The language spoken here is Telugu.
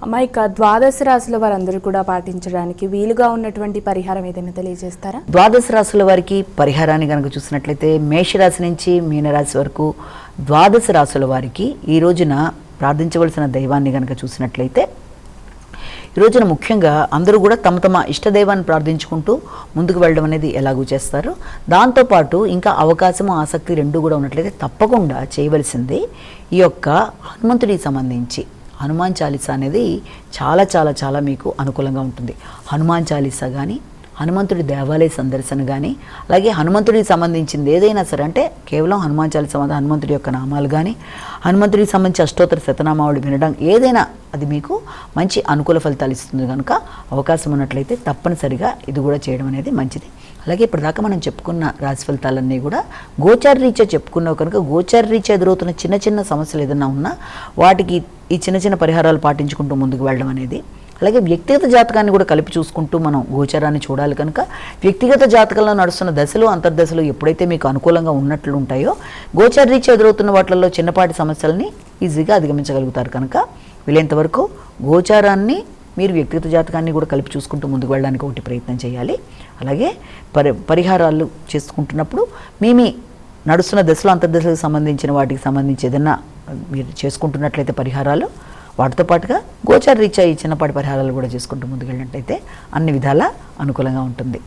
అమ్మ, ఇక ద్వాదశ రాశుల వారందరూ కూడా పాటించడానికి వీలుగా ఉన్నటువంటి పరిహారం ఏదైనా తెలియజేస్తారా? ద్వాదశ రాశుల వారికి పరిహారాన్ని కనుక చూసినట్లయితే మేషరాశి నుంచి మీనరాశి వరకు ద్వాదశ రాశుల వారికి ఈ రోజున ప్రార్థించవలసిన దైవాన్ని కనుక చూసినట్లయితే ఈ రోజున ముఖ్యంగా అందరూ కూడా తమ తమ ఇష్టదైవాన్ని ప్రార్థించుకుంటూ ముందుకు వెళ్ళడం అనేది ఎలాగూ చేస్తారు. దాంతోపాటు ఇంకా అవకాశము ఆసక్తి రెండు కూడా ఉన్నట్లయితే తప్పకుండా చేయవలసింది ఈ యొక్క హనుమంతుడికి సంబంధించి హనుమాన్ చాలీసా అనేది చాలా చాలా చాలా మీకు అనుకూలంగా ఉంటుంది. హనుమాన్ చాలీసా కానీ, హనుమంతుడి దేవాలయ సందర్శన కానీ, అలాగే హనుమంతుడికి సంబంధించింది ఏదైనా సరే, అంటే కేవలం హనుమాన్ చాలీసా హనుమంతుడి యొక్క నామాలు కానీ, హనుమంతుడికి సంబంధించి అష్టోత్తర శతనామావళి వినడం ఏదైనా అది మీకు మంచి అనుకూల ఫలితాలు ఇస్తుంది. కనుక అవకాశం ఉన్నట్లయితే తప్పనిసరిగా ఇది కూడా చేయడం అనేది మంచిది. అలాగే ఇప్పటిదాకా మనం చెప్పుకున్న రాశి ఫలితాలన్నీ కూడా గోచార రీత్యా చెప్పుకున్నావు కనుక గోచార రీత్యా ఎదురవుతున్న చిన్న చిన్న సమస్యలు ఏదైనా ఉన్నా వాటికి ఈ చిన్న చిన్న పరిహారాలు పాటించుకుంటూ ముందుకు వెళ్ళడం అనేది, అలాగే వ్యక్తిగత జాతకాన్ని కూడా కలిపి చూసుకుంటూ మనం గోచారాన్ని చూడాలి. కనుక వ్యక్తిగత జాతకంలో నడుస్తున్న దశలు అంతర్దశలు ఎప్పుడైతే మీకు అనుకూలంగా ఉన్నట్లు ఉంటాయో గోచార రీత్యా ఎదురవుతున్న వాటిల్లో చిన్నపాటి సమస్యలని ఈజీగా అధిగమించగలుగుతారు. కనుక వీలైనంత వరకు గోచారాన్ని మీరు వ్యక్తిగత జాతకాన్ని కూడా కలిపి చూసుకుంటూ ముందుకు వెళ్ళడానికి ఒకటి ప్రయత్నం చేయాలి. అలాగే పరిహారాలు చేసుకుంటున్నప్పుడు మీ నడుస్తున్న దశలు అంతర్దశలకు సంబంధించిన వాటికి సంబంధించి ఏదన్నా మీరు చేసుకుంటున్నట్లయితే పరిహారాలు, వాటితో పాటుగా గోచార రీత్యా ఈ చిన్నపాటి పరిహారాలు కూడా చేసుకుంటూ ముందుకు వెళ్ళినట్లయితే అన్ని విధాలా అనుకూలంగా ఉంటుంది.